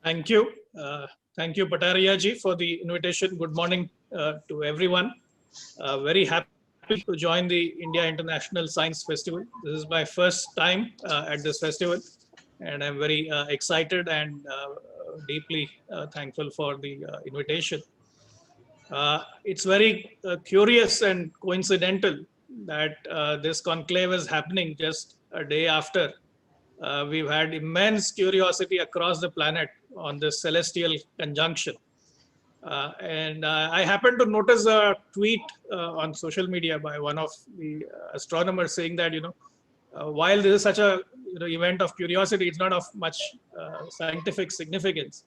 Thank you. Thank you, Pataria ji, for the invitation. Good morning to everyone. Very happy to join the India International Science Festival. This is my first time at this festival, and I'm very excited and deeply thankful for the invitation. It's very curious and coincidental that this conclave is happening just a day after we've had immense curiosity across the planet on this celestial conjunction. And I happened to notice a tweet on social media by one of the astronomers saying that, while this is such a event of curiosity, it's not of much scientific significance.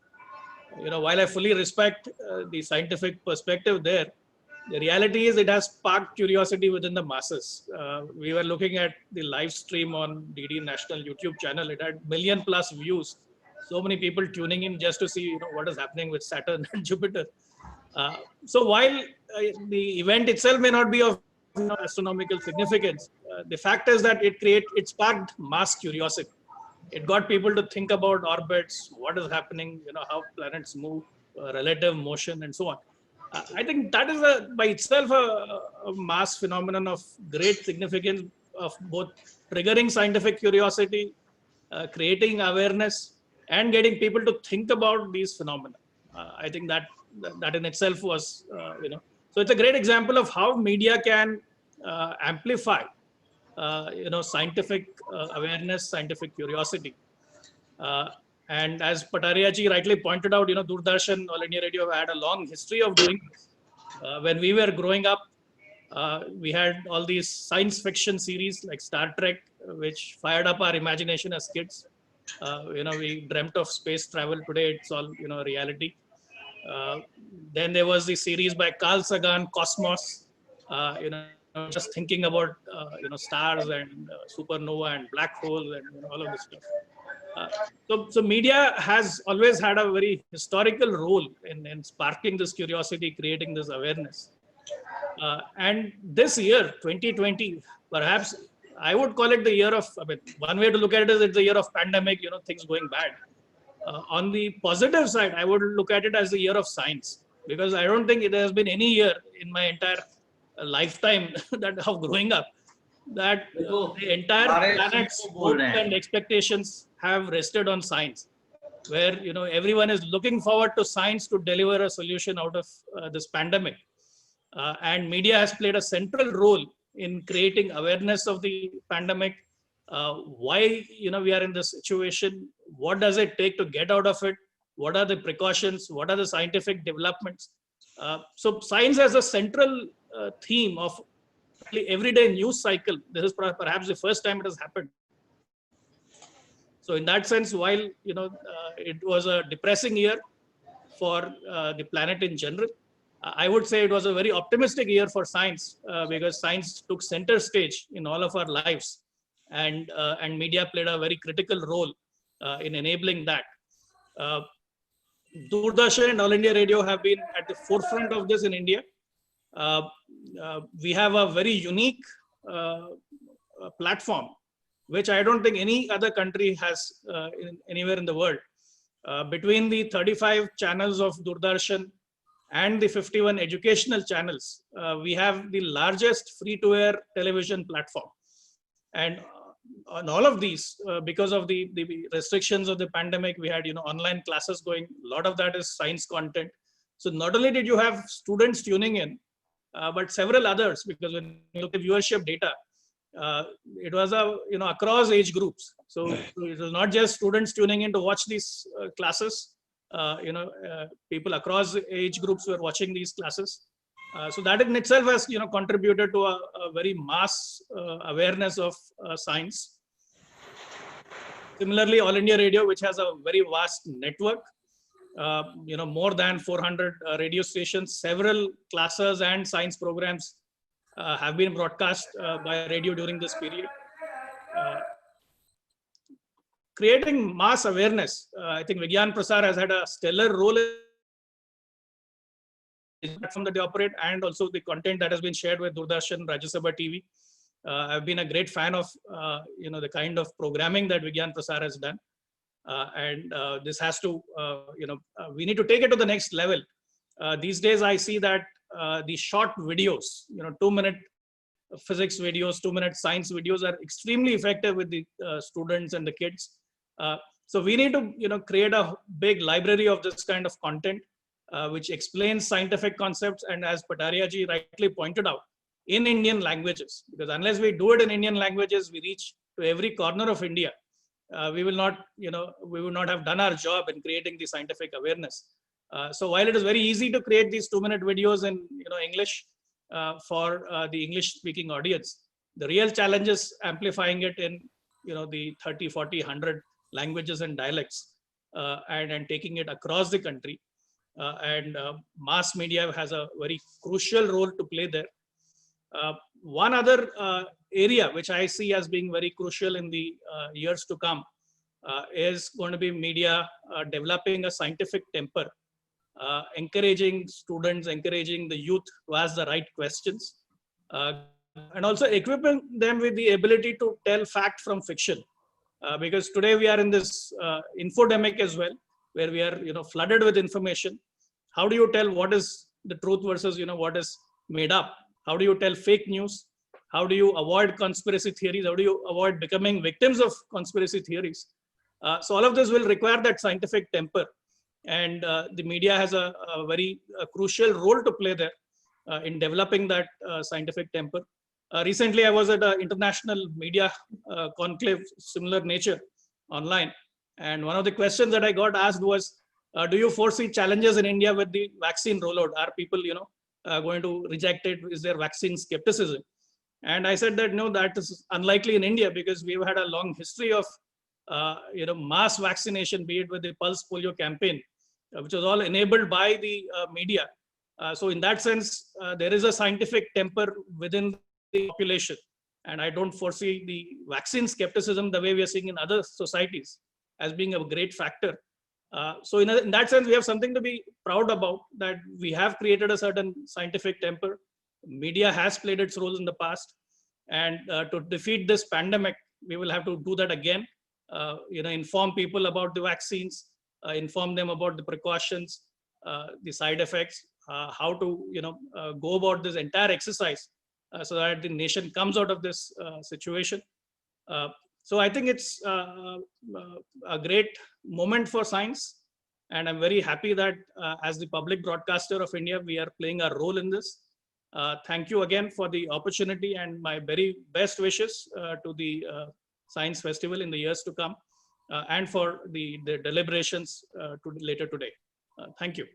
While I fully respect the scientific perspective there, the reality is it has sparked curiosity within the masses. We were looking at the live stream on DD National YouTube channel. It had million+ views. So many people tuning in just to see what is happening with Saturn and Jupiter. So while the event itself may not be of astronomical significance, the fact is that it sparked mass curiosity. It got people to think about orbits, what is happening, how planets move, relative motion, and so on. I think that is by itself a mass phenomenon of great significance, of both triggering scientific curiosity, creating awareness, and getting people to think about these phenomena. I think that in itself was, so it's a great example of how media can amplify, scientific awareness, scientific curiosity. And as Pataria ji rightly pointed out, Doordarshan, All India Radio had a long history of doing this. When we were growing up, we had all these science fiction series like Star Trek, which fired up our imagination as kids. We dreamt of space travel. Today, it's all reality. Then there was the series by Carl Sagan, Cosmos. Just thinking about stars and supernova and black holes and all of this stuff. So media has always had a very historical role in sparking this curiosity, creating this awareness. And this year, 2020, perhaps I would call it the year of, one way to look at it is it's the year of pandemic, things going bad. On the positive side, I would look at it as the year of science, because I don't think there has been any year in my entire lifetime that of growing up that the entire planet's hopes and expectations have rested on science, where everyone is looking forward to science to deliver a solution out of this pandemic, and media has played a central role in creating awareness of the pandemic, why we are in this situation, what does it take to get out of it, what are the precautions, what are the scientific developments. So science as a central theme of everyday news cycle. This is perhaps the first time it has happened. So in that sense, while it was a depressing year for the planet in general, I would say it was a very optimistic year for science, because science took center stage in all of our lives, and media played a very critical role in enabling that. Doordarshan and All India Radio have been at the forefront of this in India. We have a very unique platform, which I don't think any other country has anywhere in the world. Between the 35 channels of Doordarshan and the 51 educational channels, we have the largest free-to-air television platform. And on all of these, because of the restrictions of the pandemic, we had online classes going. A lot of that is science content. So not only did you have students tuning in, but several others, because when you look at viewership data, it was across age groups. So it was not just students tuning in to watch these classes. People across age groups were watching these classes. So that in itself has contributed to a very mass awareness of science. Similarly, All India Radio, which has a very vast network, more than 400 radio stations, several classes and science programs have been broadcast by radio during this period. Creating mass awareness, I think Vigyan Prasar has had a stellar role in the platform that they operate, and also the content that has been shared with Doordarshan, Rajya Sabha TV. I've been a great fan of the kind of programming that Vigyan Prasar has done. and this has to, we need to take it to the next level. These days, I see that the short videos, 2-minute physics videos, 2-minute science videos are extremely effective with the students and the kids. So we need to, create a big library of this kind of content, which explains scientific concepts. And as Pataria ji rightly pointed out, in Indian languages, because unless we do it in Indian languages, we reach to every corner of India. We will not, we will not have done our job in creating the scientific awareness. So while it is very easy to create these 2-minute videos in, English for the English-speaking audience, the real challenge is amplifying it in, the 30, 40, 100 languages and dialects, and taking it across the country. And mass media has a very crucial role to play there. One other area which I see as being very crucial in the years to come is going to be media developing a scientific temper, encouraging students, encouraging the youth to ask the right questions, and also equipping them with the ability to tell fact from fiction. Because today we are in this infodemic as well, where we are flooded with information. How do you tell what is the truth versus what is made up? How do you tell fake news? How do you avoid conspiracy theories? How do you avoid becoming victims of conspiracy theories? So all of this will require that scientific temper, and the media has a very crucial role to play there in developing that scientific temper. Recently, I was at an international media conclave, similar nature, online, and one of the questions that I got asked was, do you foresee challenges in India with the vaccine rollout? Are people, going to reject it? Is there vaccine skepticism? And I said that no, that is unlikely in India, because we've had a long history of, mass vaccination, be it with the pulse polio campaign, which was all enabled by the media. So in that sense, there is a scientific temper within the population, and I don't foresee the vaccine skepticism the way we are seeing in other societies as being a great factor. So in that sense, we have something to be proud about, that we have created a certain scientific temper. Media has played its role in the past, and to defeat this pandemic, we will have to do that again. Inform people about the vaccines, inform them about the precautions, the side effects, how to go about this entire exercise, so that the nation comes out of this situation. So I think it's a great moment for science, and I'm very happy that as the public broadcaster of India, we are playing a role in this. Thank you again for the opportunity, and my very best wishes to the Science Festival in the years to come, and for the deliberations later today. Thank you.